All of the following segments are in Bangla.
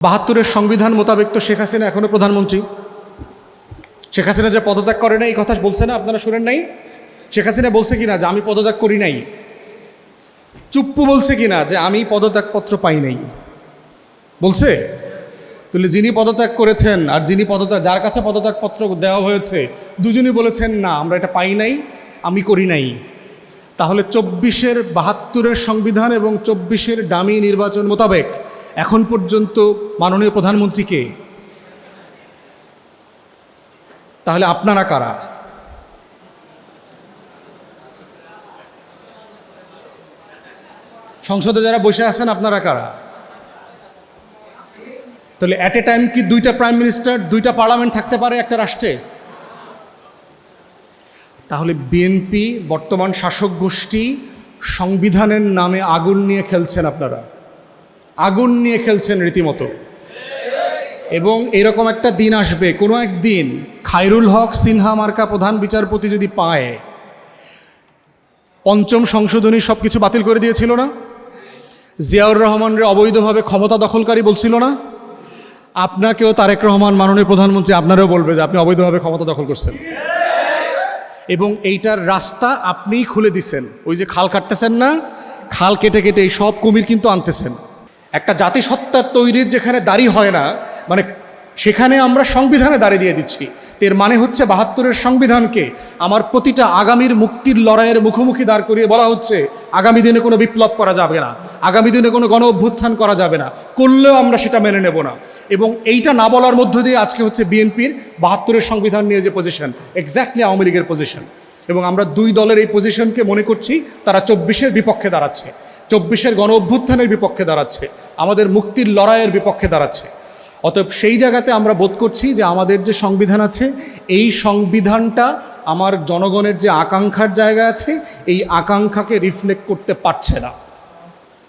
৭২-এর সংবিধান মোতাবেক তো শেখ হাসিনা এখনো প্রধানমন্ত্রী। শেখ হাসিনা যে পদত্যাগ করে নাই এই কথা বলছে না, আপনারা শুনেন নাই? শেখ হাসিনা বলছে কিনা যে আমি পদত্যাগ করি নাই? চুপ্পু বলছে কিনা যে আমি পদত্যাগপত্র পাই নাই? বলছে? তাহলে যিনি পদত্যাগ করেছেন আর যিনি যার কাছে পদত্যাগপত্র দেওয়া হয়েছে দুজনই বলেছেন না আমরা এটা পাই নাই, আমি করি নাই। তাহলে ২৪-এর ৭২-এর সংবিধান এবং ২৪-এর ডামি নির্বাচন মোতাবেক এখন পর্যন্ত মাননীয় প্রধানমন্ত্রীকে, তাহলে আপনারা কারা? সংসদে যারা বসে আছেন আপনারা কারা? তাহলে অ্যাট এ টাইম কি ২টা প্রাইম মিনিস্টার, ২টা পার্লামেন্ট থাকতে পারে একটা রাষ্ট্রে? তাহলে বিএনপি বর্তমান শাসক গোষ্ঠী সংবিধানের নামে আগুন নিয়ে খেলছেন, আপনারা আগুন নিয়ে খেলছেন রীতিমতো। এবং এরকম একটা দিন আসবে, কোনো একদিন খায়রুল হক সিনহা মার্কা প্রধান বিচারপতি যদি পায়, পঞ্চম সংশোধনী সব কিছু বাতিল করে দিয়েছিল না? জিয়াউর রহমানরে অবৈধভাবে ক্ষমতা দখলকারী বলছিল না? আপনাকেও তারেক রহমান মাননীয় প্রধানমন্ত্রী আপনারাও বলবে যে আপনি অবৈধভাবে ক্ষমতা দখল করছেন। এবং এইটার রাস্তা আপনিই খুলে দিছেন। ওই যে খাল কাটতেছেন না, খাল কেটে কেটে এই সব কুমির কিন্তু আনতেছেন। একটা জাতিসত্তার তৈরির যেখানে দাড়ি হয় না, মানে সেখানে আমরা সংবিধানে দাঁড়ি দিয়ে দিচ্ছি। এর মানে হচ্ছে ৭২-এর সংবিধানকে আমার প্রতিটা আগামীর মুক্তির লড়াইয়ের মুখোমুখি দাঁড় করিয়ে বলা হচ্ছে আগামী দিনে কোনো বিপ্লব করা যাবে না, আগামী দিনে কোনো গণ অভ্যুত্থান করা যাবে না, করলেও আমরা সেটা মেনে নেব না। এবং এইটা না বলার মধ্য দিয়ে আজকে হচ্ছে বিএনপির ৭২-এর সংবিধান নিয়ে যে পজিশন, এক্স্যাক্টলি আওয়ামী লীগের পজিশন। এবং আমরা দুই দলের এই পজিশনকে মনে করছি তারা ২৪-এর বিপক্ষে দাঁড়াচ্ছে, ২৪-এর গণ অভ্যুত্থানের বিপক্ষে দাঁড়াচ্ছে, আমাদের মুক্তির লড়াইয়ের বিপক্ষে দাঁড়াচ্ছে। অতএব সেই জায়গাতে আমরা বোধ করছি যে আমাদের যে সংবিধান আছে, এই সংবিধানটা আমার জনগণের যে আকাঙ্ক্ষার জায়গা আছে, এই আকাঙ্ক্ষাকে রিফ্লেক্ট করতে পারছে না।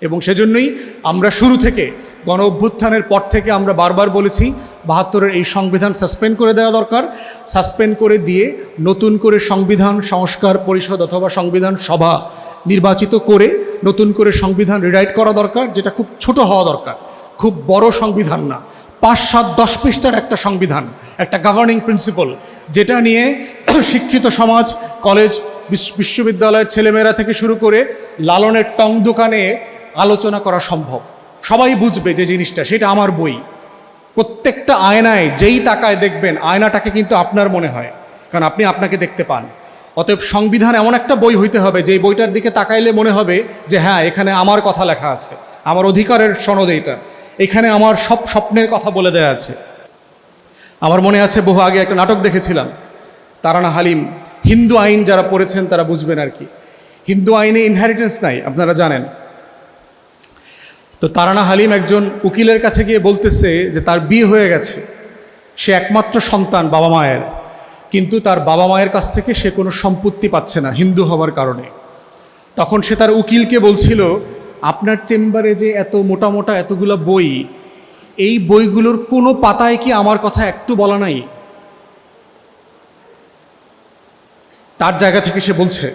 এবং সেজন্যই আমরা শুরু থেকে গণ অভ্যুত্থানের পর থেকে আমরা বারবার বলেছি ৭২-এর এই সংবিধান সাসপেন্ড করে দেওয়া দরকার। সাসপেন্ড করে দিয়ে নতুন করে সংবিধান সংস্কার পরিষদ অথবা সংবিধান সভা নির্বাচিত করে নতুন করে সংবিধান রিরাইট করা দরকার, যেটা খুব ছোট হওয়া দরকার, খুব বড় সংবিধান না, ৫-৭-১০ পৃষ্ঠার একটা সংবিধান, একটা গভর্নিং প্রিন্সিপাল, যেটা নিয়ে শিক্ষিত সমাজ, কলেজ, বিশ্ববিদ্যালয়ের ছেলেমেয়েরা থেকে শুরু করে লালনের টং দোকানে আলোচনা করা সম্ভব। সবাই বুঝবে যে জিনিসটা, সেটা আমার বই। প্রত্যেকটা আয়নায় যেই তাকায় দেখবেন আয়নাটাকে কিন্তু আপনার মনে হয়, কারণ আপনি আপনাকে দেখতে পান। অতএব সংবিধান এমন একটা বই হইতে হবে যে বইটার দিকে তাকাইলে মনে হবে যে হ্যাঁ, এখানে আমার কথা লেখা আছে, আমার অধিকারের সনদ এইটা, এখানে আমার সব স্বপ্নের কথা বলে দেয়া আছে। আমার মনে আছে বহু আগে একটা নাটক দেখেছিলাম, তারানা হালিম। হিন্দু আইন যারা পড়েছেন তারা বুঝবেন আর কি। হিন্দু আইনে ইনহেরিটেন্স নাই, আপনারা জানেন। তো তারানা হালিম একজন উকিলের কাছে গিয়ে বলতেছে যে তার বিয়ে হয়ে গেছে, সে একমাত্র সন্তান বাবা মায়ের, কিন্তু তার বাবা মায়ের কাছ থেকে সে কোনো সম্পত্তি পাচ্ছে না হিন্দু হওয়ার কারণে। তখন সে তার উকিলকে বলছিল, আপনার চেম্বারে যে এত মোটা মোটা এতগুলো বই, এই বইগুলোর কোনো পাতায় কি আমার কথা একটু বলা নাই? তার জায়গা থেকে সে বলছে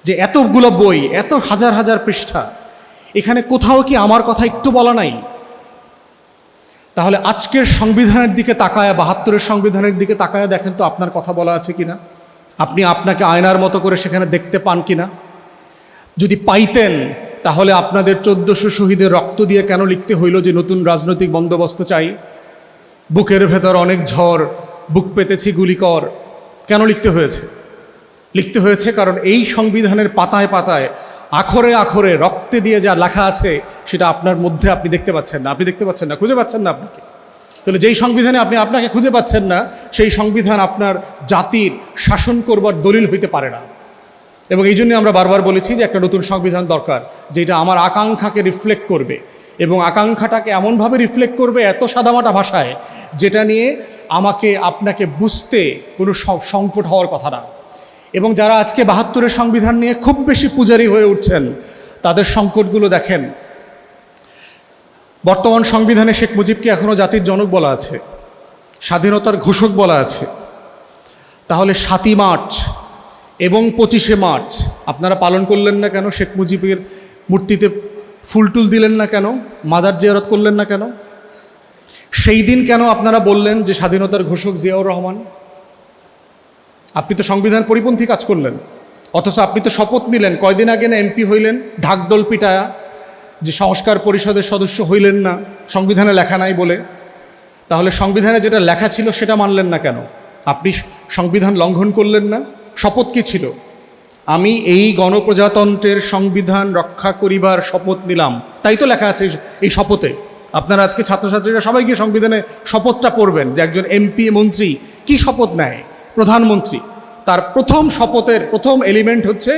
যে এতগুলো বই, এত হাজার হাজার পৃষ্ঠা, এখানে কোথাও কি আমার কথা একটু বলা নাই? তাহলে আজকের সংবিধানের দিকে তাকায়, ৭২-এর সংবিধানের দিকে তাকায় দেখেন তো আপনার কথা বলা আছে কিনা, আপনি আপনাকে আয়নার মতো করে সেখানে দেখতে পান কিনা। যদি পাইতেন তাহলে আপনাদের ১৪০০ শহীদের রক্ত দিয়ে কেন লিখতে হইল যে নতুন রাজনৈতিক বন্দোবস্ত চাই, বুকের ভেতর অনেক ঝড়, বুক পেতেছি গুলিকর, কেন লিখতে হয়েছে? লিখতে হয়েছে কারণ এই সংবিধানের পাতায় পাতায়, আখরে আখরে, রক্তে দিয়ে যা লেখা আছে সেটা আপনার মধ্যে আপনি দেখতে পাচ্ছেন না, আপনি দেখতে পাচ্ছেন না, খুঁজে পাচ্ছেন না আপনাকে। তাহলে যেই সংবিধানে আপনি আপনাকে খুঁজে পাচ্ছেন না, সেই সংবিধান আপনার জাতির শাসন করবার দলিল হইতে পারে না। এবং এই জন্য আমরা বারবার বলেছি যে একটা নতুন সংবিধান দরকার, যেটা আমার আকাঙ্ক্ষাকে রিফ্লেক্ট করবে, এবং আকাঙ্ক্ষাটাকে এমনভাবে রিফ্লেক্ট করবে এত সাদামাটা ভাষায়, যেটা নিয়ে আমাকে আপনাকে বুঝতে কোনো সংকট হওয়ার কথা না। এবং যারা আজকে ৭২-এর সংবিধান নিয়ে খুব বেশি পূজারী হয়ে উঠছেন, তাদের সংকটগুলো দেখেন। বর্তমান সংবিধানে শেখ মুজিবকে এখনও জাতির জনক বলা আছে, স্বাধীনতার ঘোষক বলা আছে। তাহলে ৭ই মার্চ এবং ২৫শে মার্চ আপনারা পালন করলেন না কেন? শেখ মুজিবের মূর্তিতে ফুল টুল দিলেন না কেন? মাজার জিয়ারত করলেন না কেন? সেই দিন কেন আপনারা বললেন যে স্বাধীনতার ঘোষক জিয়াউর রহমান? আপনি তো সংবিধান পরিপন্থী কাজ করলেন, অথচ আপনি তো শপথ নিলেন কয়দিন আগে না এমপি হইলেন ঢাকঢোল পিটায়া, যে সংস্কার পরিষদের সদস্য হইলেন না সংবিধানে লেখা নাই বলে। তাহলে সংবিধানে যেটা লেখা ছিল সেটা মানলেন না কেন? আপনি সংবিধান লঙ্ঘন করলেন না? শপথ কী ছিল? আমি এই গণপ্রজাতন্ত্রের সংবিধান রক্ষা করিবার শপথ নিলাম, তাই তো লেখা আছে এই শপথে। আপনারা আজকে ছাত্রছাত্রীরা সবাইকে সংবিধানে শপথটা পড়বেন যে একজন এমপি মন্ত্রী কি শপথ নেয়। প্রধানমন্ত্রী তার প্রথম শপথের প্রথম এলিমেন্ট হচ্ছে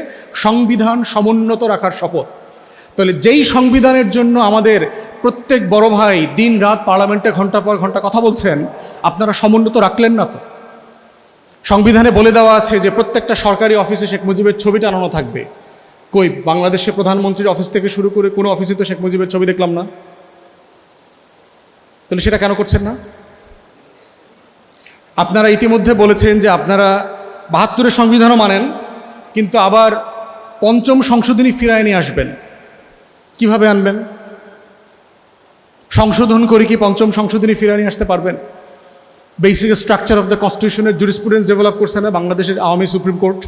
সংবিধান সমুন্নত রাখার শপথ। তাহলে যেই সংবিধানের জন্য আমাদের প্রত্যেক বড় ভাই দিন রাত পার্লামেন্টে ঘন্টা পর ঘন্টা কথা বলছেন, আপনারা সমুন্নত রাখলেন না তো। সংবিধানে বলে দেওয়া আছে যে প্রত্যেকটা সরকারি অফিসে শেখ মুজিবের ছবি টানানো থাকবে। কই বাংলাদেশের প্রধানমন্ত্রীর অফিস থেকে শুরু করে কোনো অফিসে তো শেখ মুজিবের ছবি দেখলাম না। তাহলে সেটা কেন করছেন না? আপনারা ইতিমধ্যে বলেছেন যে আপনারা ৭২-এর সংবিধানও মানেন, কিন্তু আবার পঞ্চম সংশোধনী ফিরায় নিয়ে আসবেন। কিভাবে আনবেন? সংশোধন করে কি পঞ্চম সংশোধনী ফিরায় নিয়ে আসতে পারবেন? বেসিক স্ট্রাকচার অফ দ্য কনস্টিটিউশনের জুরিসপ্রুডেন্স ডেভেলপ করছে না বাংলাদেশের আওয়ামী সুপ্রিম কোর্ট।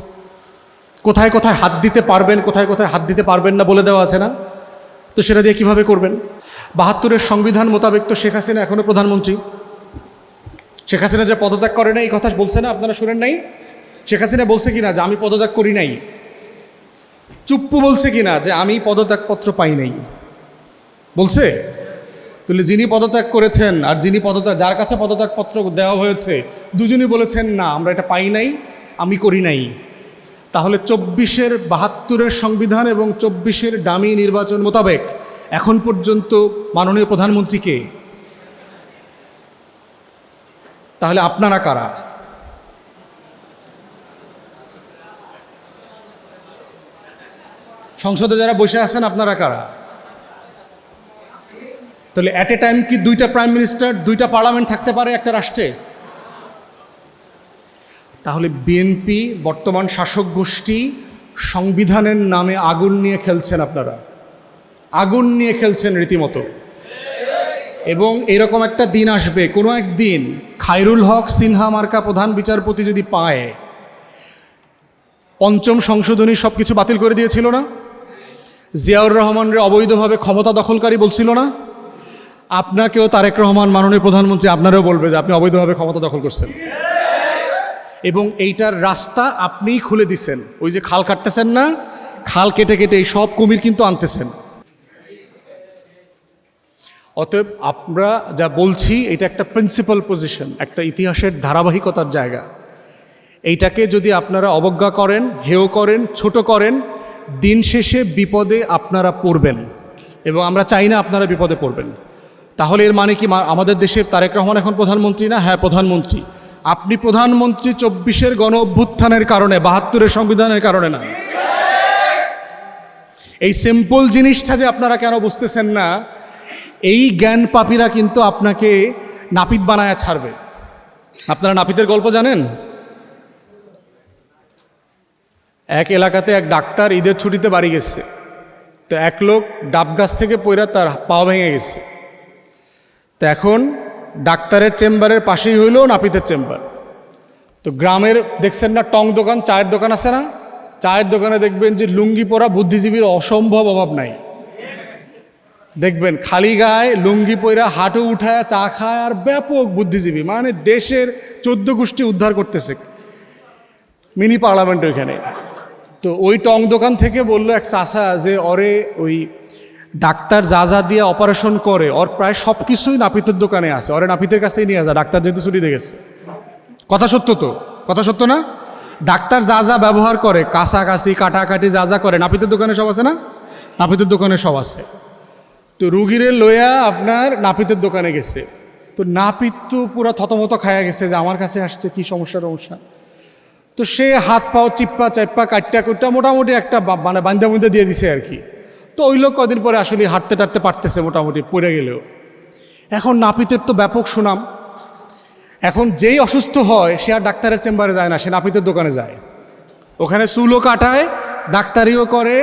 কোথায় কোথায় হাত দিতে পারবেন, কোথায় কোথায় হাত দিতে পারবেন না বলে দেওয়া আছে না? তো সেটা দিয়ে কিভাবে করবেন? ৭২-এর সংবিধান মোতাবেক তো শেখ হাসিনা এখনও প্রধানমন্ত্রী। শেখ হাসিনা যে পদত্যাগ করে নাই এই কথা বলছে না, আপনারা শুনেন নাই? শেখ হাসিনা বলছে কিনা যে আমি পদত্যাগ করি নাই? চুপ্পু বলছে কিনা যে আমি পদত্যাগপত্র পাই নাই? বলছে? তাহলে যিনি পদত্যাগ করেছেন আর যিনি যার কাছে পদত্যাগপত্র দেওয়া হয়েছে দুজনই বলেছেন না আমরা এটা পাই নাই, আমি করি নাই। তাহলে ২৪-এর ৭২-এর সংবিধান এবং ২৪-এর ডামি নির্বাচন মোতাবেক এখন পর্যন্ত মাননীয় প্রধানমন্ত্রীকে, তাহলে আপনারা কারা? সংসদে যারা বসে আছেন আপনারা কারা? তাহলে অ্যাট এ টাইম কি 2টা প্রাইম মিনিস্টার 2টা পার্লামেন্ট থাকতে পারে একটা রাষ্ট্রে? তাহলে বিএনপি বর্তমান শাসক গোষ্ঠী সংবিধানের নামে আগুন নিয়ে খেলছেন। আপনারা আগুন নিয়ে খেলছেন রীতিমতো। এবং এরকম একটা দিন আসবে, কোনো একদিন খায়রুল হক সিনহা মার্কা প্রধান বিচারপতি যদি পায়, পঞ্চম সংশোধনী সব কিছু বাতিল করে দিয়েছিল না? জিয়াউর রহমানরে অবৈধভাবে ক্ষমতা দখলকারী বলছিল না? আপনাকেও তারেক রহমান মাননীয় প্রধানমন্ত্রী আপনারাও বলবে যে আপনি অবৈধভাবে ক্ষমতা দখল করছেন। এবং এইটার রাস্তা আপনিই খুলে দিচ্ছেন। ওই যে খাল কাটতেছেন না, খাল কেটে কেটে এই সব কুমির কিন্তু আনতেছেন। অতএব আমরা যা বলছি এটা একটা প্রিন্সিপাল পজিশন, একটা ইতিহাসের ধারাবাহিকতার জায়গা। এইটাকে যদি আপনারা অবজ্ঞা করেন, হেয় করেন, ছোট করেন, দিন শেষে বিপদে আপনারা পড়বেন। এবং আমরা চাই না আপনারা বিপদে পড়বেন। তাহলে এর মানে কি আমাদের দেশের তারেক রহমান এখন প্রধানমন্ত্রী না? হ্যাঁ প্রধানমন্ত্রী। আপনি প্রধানমন্ত্রী ২৪-এর গণ অভ্যুত্থানের কারণে, ৭২-এর সংবিধানের কারণে না। এই সিম্পল জিনিসটা যে আপনারা কেন বুঝতেছেন না, এই জ্ঞান পাপীরা কিন্তু আপনাকে নাপিত বানায়া ছাড়বে। আপনারা নাপিতের গল্প জানেন? এক এলাকাতে এক ডাক্তার ঈদের ছুটিতে বাড়ি গেছে। তো এক লোক ডাব গাছ থেকে পড়ে তার পা ভেঙে গেছে। তো এখন ডাক্তারের চেম্বারের পাশেই হইল নাপিতের চেম্বার। তো গ্রামের দেখছেন না টং দোকান, চায়ের দোকান আছে না? চায়ের দোকানে দেখবেন যে লুঙ্গি পরা বুদ্ধিজীবীর অসম্ভব অভাব নাই। দেখবেন খালি গায়ে লুঙ্গি পরা হাঁটু উঠায় চা খায় আর ব্যাপক বুদ্ধিজীবী, মানে দেশের 14 গোষ্ঠী উদ্ধার করতেছে মিনি পার্লামেন্ট ওইখানে। তো ওই টং দোকান থেকে বললো এক চাষা যে ওরে ওই ডাক্তার যা যা দিয়ে অপারেশন করে ওর প্রায় সব কিছুই নাপিতের দোকানে আছে, ওরে নাপিতের কাছেই নিয়ে যা, ডাক্তার যেহেতু ছুটিতে গেছে। কথা সত্য তো? কথা সত্য না? ডাক্তার যা যা ব্যবহার করে, কাছাকাছি কাটাকাটি যা যা করে, নাপিতের দোকানে সব আছে না? নাপিতের দোকানে সব আছে। তো রুগীরে লইয়া আপনার নাপিতের দোকানে গেছে। তো নাপিত তো পুরো থতমত খায়া গেছে যে আমার কাছে আসছে, কি সমস্যা। তো সে হাত পাও চিপ্পা চাপ্পা কাটটা কুটটা মোটামুটি একটা মানে বান্ধা বুন্ধা দিয়ে দিছে আর কি। তো ওই লোক কদিন পরে আসলে হাঁটতে টাটতে পারতেছে মোটামুটি, পড়ে গেলেও। এখন নাপিতের তো ব্যাপক সুনাম। এখন যেই অসুস্থ হয় সে আর ডাক্তারের চেম্বারে যায় না, সে নাপিতের দোকানে যায়। ওখানে চুলও কাটায়, ডাক্তারিও করে,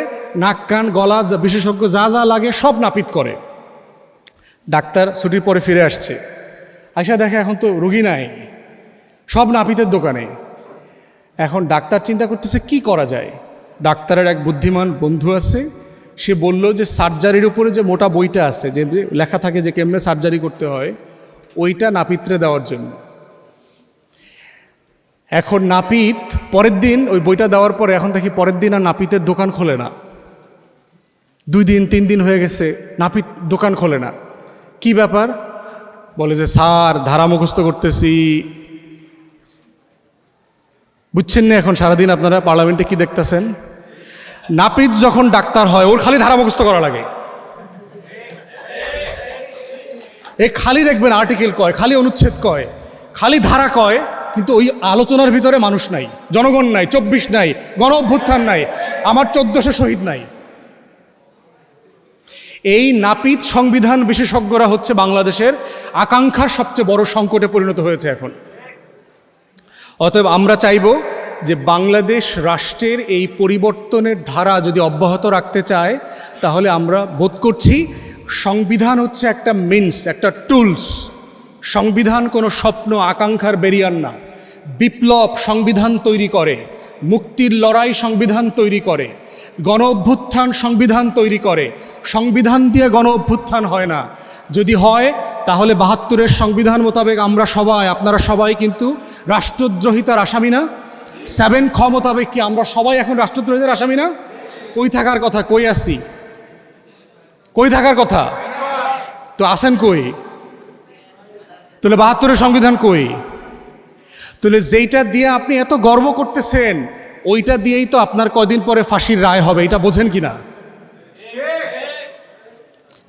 নাক কান গলা বিশেষজ্ঞ যা যা লাগে সব নাপিত করে। ডাক্তার ছুটির পরে ফিরে আসছে। আয়সা দেখে এখন তো রোগী নাই, সব নাপিতের দোকানে। এখন ডাক্তার চিন্তা করতেছে কি করা যায়। ডাক্তারের এক বুদ্ধিমান বন্ধু আছে, সে বলল যে সার্জারির উপরে যে মোটা বইটা আছে, যে লেখা থাকে যে কেমনে সার্জারি করতে হয়, ওইটা নাপিতরে দেওয়ার জন্য। এখন নাপিত পরের দিন ওই বইটা দেওয়ার পরে এখন দেখি পরের দিন আর নাপিতের দোকান খোলে না। 2 দিন 3 দিন হয়ে গেছে, নাপিত দোকান খোলে না। কি ব্যাপার? বলে যে স্যার ধারা মুখস্থ করতেছি। বুঝছেন না এখন সারাদিন আপনারা পার্লামেন্টে কি দেখতেছেন? নাপিত যখন ডাক্তার হয় ওর খালি ধারা মুখস্থ করা লাগে। এই খালি দেখবেন আর্টিকেল কয়, খালি অনুচ্ছেদ কয়, খালি ধারা কয়, কিন্তু ওই আলোচনার ভিতরে মানুষ নাই, জনগণ নাই, 24 নাই, গণ অভ্যুত্থান নাই, আমার 1400 শহীদ নাই। এই নাপিত সংবিধান বিশেষজ্ঞরা হচ্ছে বাংলাদেশের আকাঙ্ক্ষার সবচেয়ে বড় সংকটে পরিণত হয়েছে এখন। অতএব আমরা চাইব যে বাংলাদেশ রাষ্ট্রের এই পরিবর্তনের ধারা যদি অব্যাহত রাখতে চায়, তাহলে আমরা বোধ করছি সংবিধান হচ্ছে একটা মিনস, একটা টুলস। সংবিধান কোনো স্বপ্ন আকাঙ্ক্ষার বেরিয়ার না। বিপ্লব সংবিধান তৈরি করে, মুক্তির লড়াই সংবিধান তৈরি করে, গণ অভ্যুত্থান সংবিধান তৈরি করে। সংবিধান দিয়ে গণ অভ্যুত্থান হয় না। যদি হয় তাহলে 72-এর সংবিধান মোতাবেক আমরা সবাই, আপনারা সবাই কিন্তু রাষ্ট্রদ্রোহিতার আসামি না? 7 খ মোতাবেক কি আমরা সবাই এখন রাষ্ট্রদ্রোহিতার আসামি না? কই থাকার কথা? কই আসি? কই থাকার কথা? তো আসেন কই? তাহলে 72-এর সংবিধান কই? তাহলে যেইটা দিয়ে আপনি এত গর্ব করতেছেন, ওইটা দিয়েই তো আপনার কয়দিন পরে ফাঁসির রায় হবে, এটা বোঝেন কি না?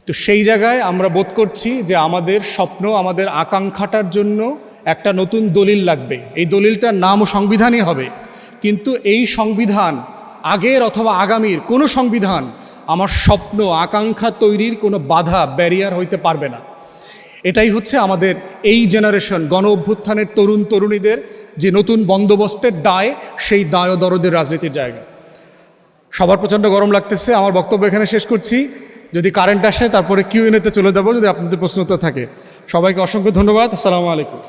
তো সেই জায়গায় আমরা বোধ করছি যে আমাদের স্বপ্ন, আমাদের আকাঙ্ক্ষাটার জন্য একটা নতুন দলিল লাগবে। এই দলিলটার নাম সংবিধানই হবে। কিন্তু এই সংবিধান আগের অথবা আগামীর কোনো সংবিধান আমার স্বপ্ন আকাঙ্ক্ষা তৈরির কোনো বাধা, ব্যারিয়ার হইতে পারবে না। এটাই হচ্ছে আমাদের এই জেনারেশন গণ অভ্যুত্থানের তরুণ তরুণীদের যে নতুন বন্দোবস্তের দায়, সেই দায় ও দরদের রাজনীতির জায়গা। সবার প্রচণ্ড গরম লাগতেছে, আমার বক্তব্য এখানে শেষ করছি। যদি কারেন্ট আসে তারপরে কিউএনএতে চলে যাবো, যদি আপনাদের প্রশ্ন উত্তর থাকে। সবাইকে অসংখ্য ধন্যবাদ। আসসালামু আলাইকুম।